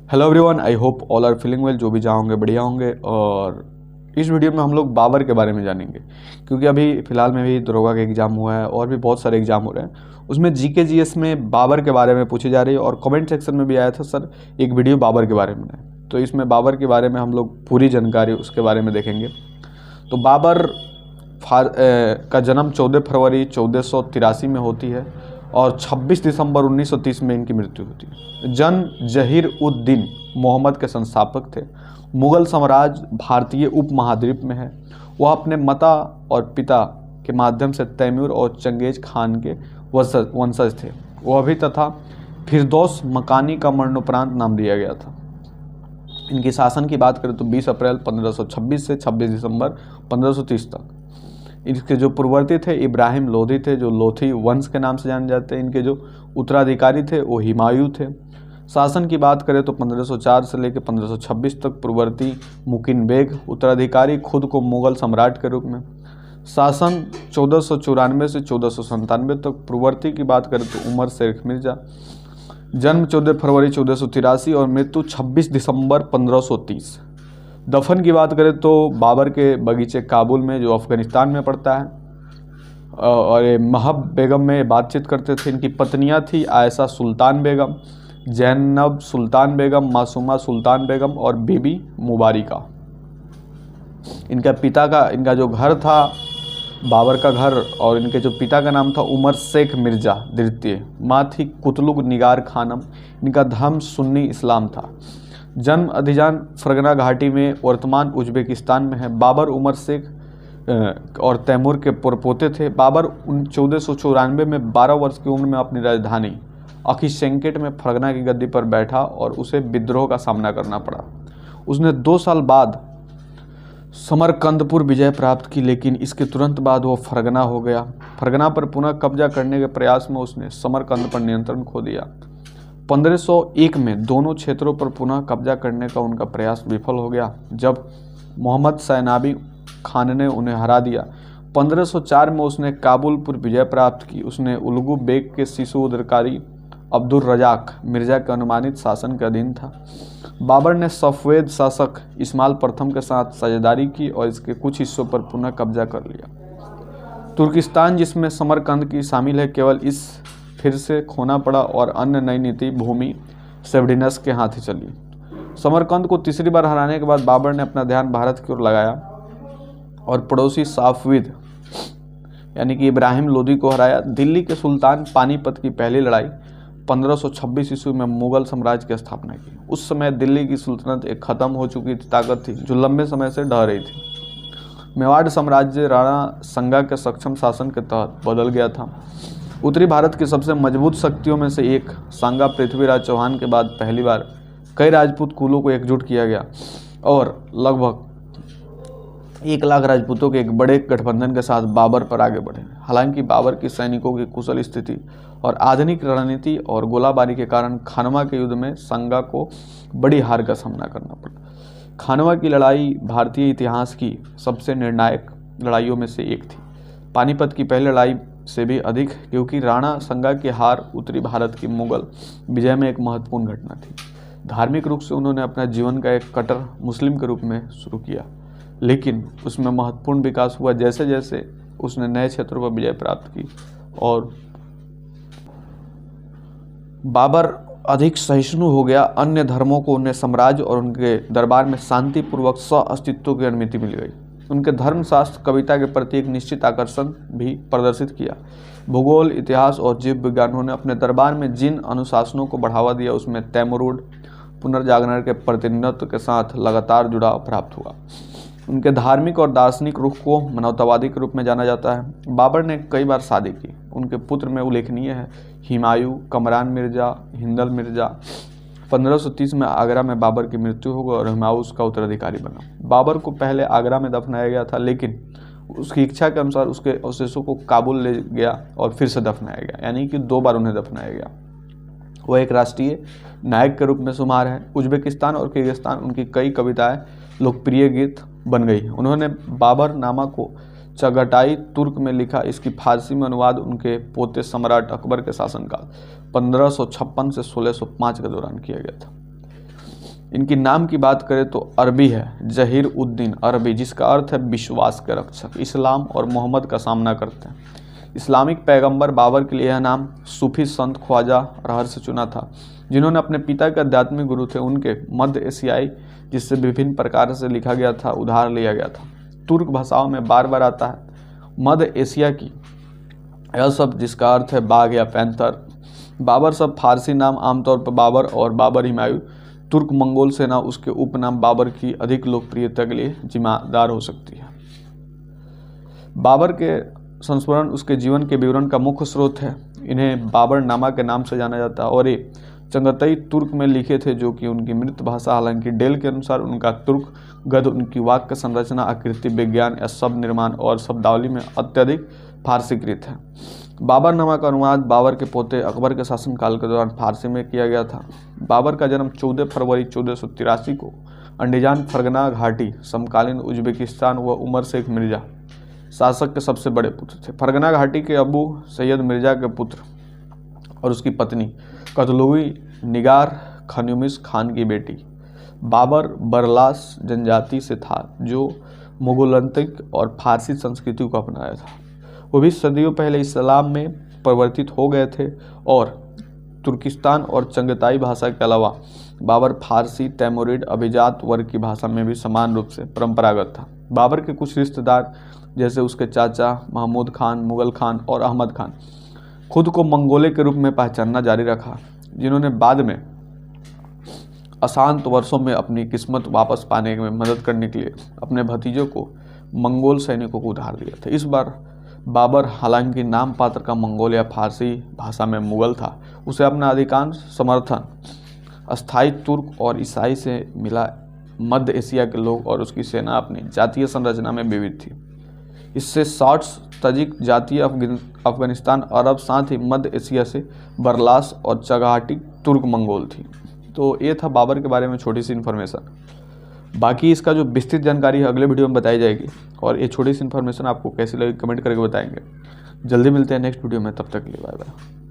Hello everyone, I hope all are feeling well. जो भी जहाँ होंगे बढ़िया होंगे। और इस वीडियो में हम लोग बाबर के बारे में जानेंगे, क्योंकि अभी फ़िलहाल में भी दरोगा का एग्ज़ाम हुआ है और भी बहुत सारे एग्ज़ाम हो रहे हैं। उसमें जीके जीएस में बाबर के बारे में पूछी जा रही है और कमेंट सेक्शन में भी आया था सर एक वीडियो बाबर के बारे में है। तो इसमें बाबर के बारे में हम लोग पूरी जानकारी उसके बारे में देखेंगे। तो बाबर का जन्म 14 फरवरी 1483 में होती है और 26 दिसंबर 1930 में इनकी मृत्यु होती है। जन जहीर उद दीन मोहम्मद के संस्थापक थे। मुगल साम्राज्य भारतीय उपमहाद्वीप में है। वह अपने माता और पिता के माध्यम से तैमूर और चंगेज खान के वंशज थे। वह भी तथा फिरदौस मकानी का मरणोपरांत नाम दिया गया था। इनकी शासन की बात करें तो 20 अप्रैल 1526 से 26 दिसंबर 1530 तक। इनके जो पूर्ववर्ती थे इब्राहिम लोधी थे, जो लोधी वंश के नाम से जाने जाते हैं। इनके जो उत्तराधिकारी थे वो हुमायूं थे। शासन की बात करें तो 1504 से लेकर 1526 तक पूर्ववर्ती मुकिन बेग, उत्तराधिकारी खुद को मुगल सम्राट के रूप में। शासन 1494 से 1497 तक। पूर्ववर्ती की बात करें तो उमर शेख मिर्जा। जन्म 14 फरवरी 1483 और मृत्यु 26 दिसंबर 1530। दफन की बात करें तो बाबर के बगीचे काबुल में, जो अफ़गानिस्तान में पड़ता है। और ये महब बेगम में बातचीत करते थे। इनकी पत्नियां थी आयशा सुल्तान बेगम, जैनब सुल्तान बेगम, मासूमा सुल्तान बेगम और बीबी मुबारिका। इनका जो घर था बाबर का घर, और इनके जो पिता का नाम था उमर शेख मिर्जा द्वितीय। माँ थी कुतलुग निगार खानम। इनका धर्म सुन्नी इस्लाम था। जन्म अदीजान फरगना घाटी में वर्तमान उज्बेकिस्तान में है। बाबर उमर शेख और तैमूर के पोते थे। बाबर 1494 में 12 वर्ष की उम्र में अपनी राजधानी अखीशेंकेट में फरगना की गद्दी पर बैठा और उसे विद्रोह का सामना करना पड़ा। उसने 2 साल बाद समरकंदपुर विजय प्राप्त की, लेकिन इसके तुरंत बाद वो फरगना हो गया। फरगना पर पुनः कब्जा करने के प्रयास में उसने समरकंद पर नियंत्रण खो दिया। 1501 में दोनों क्षेत्रों पर पुनः कब्जा करने का उनका प्रयास विफल हो गया, जब मोहम्मद सैनाबी खान ने उन्हें हरा दिया। 1504 में उसने काबुल पर विजय प्राप्त की। उसने उलगू बेग के शिशु उत्तराधिकारी अब्दुल रजाक मिर्जा के अनुमानित शासन के अधीन था। बाबर ने सफेद शासक इस्माइल प्रथम के साथ साझेदारी की और इसके कुछ हिस्सों पर पुनः कब्जा कर लिया। तुर्किस्तान, जिसमें समरकंद की शामिल है, केवल इस फिर से खोना पड़ा और अन्य नई नीति भूमि सेवडिनस के हाथ ही चली। समरकंद को तीसरी बार हराने के बाद बाबर ने अपना ध्यान भारत की ओर लगाया और पड़ोसी साफविद यानी कि इब्राहिम लोदी को हराया। दिल्ली के सुल्तान पानीपत की पहली लड़ाई 1526 ईस्वी में मुगल साम्राज्य की स्थापना की। उस समय दिल्ली की सुल्तनत एक खत्म हो चुकी ताकत थी, जो लंबे समय से ढह रही थी। मेवाड़ साम्राज्य राणा संगा के सक्षम शासन के तहत बदल गया था। उत्तरी भारत की सबसे मजबूत शक्तियों में से एक सांगा पृथ्वीराज चौहान के बाद पहली बार कई राजपूत कुलों को एकजुट किया गया और लगभग 1 लाख राजपूतों के एक बड़े गठबंधन के साथ बाबर पर आगे बढ़े। हालांकि बाबर की सैनिकों की कुशल स्थिति और आधुनिक रणनीति और गोलाबारी के कारण खानवा के युद्ध में संगा को बड़ी हार का सामना करना पड़ा। खानवा की लड़ाई भारतीय इतिहास की सबसे निर्णायक लड़ाइयों में से एक थी, पानीपत की पहली लड़ाई से भी अधिक, क्योंकि राणा संगा की हार उत्तरी भारत की मुगल विजय में एक महत्वपूर्ण घटना थी। धार्मिक रूप से उन्होंने अपना जीवन का एक कट्टर मुस्लिम के रूप में शुरू किया, लेकिन उसमें महत्वपूर्ण विकास हुआ जैसे जैसे उसने नए क्षेत्रों पर विजय प्राप्त की और बाबर अधिक सहिष्णु हो गया। अन्य धर्मों को उन्हें साम्राज्य और उनके दरबार में शांतिपूर्वक सह अस्तित्व की अनुमति मिल गई। उनके धर्मशास्त्र कविता के प्रति एक निश्चित आकर्षण भी प्रदर्शित किया। भूगोल, इतिहास और जीव विज्ञान, उन्होंने अपने दरबार में जिन अनुशासनों को बढ़ावा दिया उसमें तैमूरिड पुनर्जागरण के प्रतिनिधित्व के साथ लगातार जुड़ाव प्राप्त हुआ। उनके धार्मिक और दार्शनिक रुख को मानवतावादी के रूप में जाना जाता है। बाबर ने कई बार शादी की। उनके पुत्र में उल्लेखनीय है हुमायूं, कमरान मिर्जा, हिंदल मिर्जा। 1530 में आगरा में बाबर की मृत्यु हो गई और हुमायूं उसका उत्तराधिकारी बना। बाबर को पहले आगरा में दफनाया गया था, लेकिन उसकी इच्छा के अनुसार उसके अवशेषों को काबुल ले गया और फिर से दफनाया गया, यानी कि 2 बार उन्हें दफनाया गया। वह एक राष्ट्रीय नायक के रूप में शुमार है। उज्बेकिस्तान और किर्गिस्तान उनकी कई कविताएं लोकप्रिय गीत बन गई। उन्होंने बाबर नामा को चगाताई तुर्क में लिखा। इसकी फारसी में अनुवाद उनके पोते सम्राट अकबर के शासनकाल 1556 से 1605 के दौरान किया गया था। इनकी नाम की बात करें तो अरबी है, जहीर उद्दीन अरबी, जिसका अर्थ है विश्वास के रक्षक। इस्लाम और मोहम्मद का सामना करते हैं। इस्लामिक पैगंबर बाबर के लिए यह नाम सूफी संत ख्वाजा रहर से चुना था, जिन्होंने अपने पिता के आध्यात्मिक गुरु थे उनके मध्य एशियाई, जिससे विभिन्न प्रकार से लिखा गया था, उधार लिया गया था। तुर्क भाषाओं में बार बार आता है मध्य एशिया की यह शब्द, जिसका अर्थ है बाघ या पैंथर। बाबर शब्द फारसी नाम आमतौर पर बाबर और बाबर हिमायू तुर्क मंगोल सेना उसके उपनाम बाबर की अधिक लोकप्रियता के लिए जिम्मेदार हो सकती है। बाबर के संस्मरण उसके जीवन के विवरण का मुख्य स्रोत है। इन्हें बाबर नामा के नाम से जाना जाता है और ये चंगताई तुर्क में लिखे थे, जो कि उनकी मृत भाषा। हालांकि डेल के अनुसार उनका तुर्क गद्य उनकी वाक्य संरचना, आकृति विज्ञान या शब्द निर्माण और शब्दावली में अत्यधिक फारसीकृत है। बाबरनामा का अनुवाद बाबर के पोते अकबर के शासनकाल के दौरान फारसी में किया गया था। बाबर का जन्म 14 फरवरी 1483 को अंडीजान फरगना घाटी, समकालीन उज्बेकिस्तान व उमर शेख मिर्जा शासक के सबसे बड़े पुत्र थे। फरगना घाटी के अबू सैयद मिर्जा के पुत्र और उसकी पत्नी कतलुगी निगार खन्युमिस खान की बेटी। बाबर बरलास जनजाति से था, जो मुगलंतिक और फारसी संस्कृति को अपनाया था। वो भी सदियों पहले इस्लाम में परिवर्तित हो गए थे और तुर्किस्तान और चंगताई भाषा के अलावा बाबर फारसी, तैमुरिड, अभिजात वर्ग की भाषा में भी समान रूप से परंपरागत था। बाबर के कुछ रिश्तेदार जैसे उसके चाचा महमूद खान, मुगल खान और अहमद खान खुद को मंगोले के रूप में पहचानना जारी रखा, जिन्होंने बाद में अशांत वर्षों में अपनी किस्मत वापस पाने में मदद करने के लिए अपने भतीजों को मंगोल सैनिकों को उधार दिया था। इस बार बाबर, हालांकि नाम पात्र का मंगोल या फारसी भाषा में मुगल था, उसे अपना अधिकांश समर्थन अस्थायी तुर्क और ईसाई से मिला। मध्य एशिया के लोग और उसकी सेना अपनी जातीय संरचना में विविध थी। इससे शॉर्ट्स, तजिक जातीय, अफगानिस्तान, अरब, साथ ही मध्य एशिया से बरलास और चगाहटी तुर्क मंगोल थी। तो ये था बाबर के बारे में छोटी सी इन्फॉर्मेशन। बाकी इसका जो विस्तृत जानकारी है अगले वीडियो में बताई जाएगी, और ये छोटी सी इन्फॉर्मेशन आपको कैसी लगी कमेंट करके बताएंगे। जल्दी मिलते हैं नेक्स्ट वीडियो में, तब तक के लिए बाय बाय।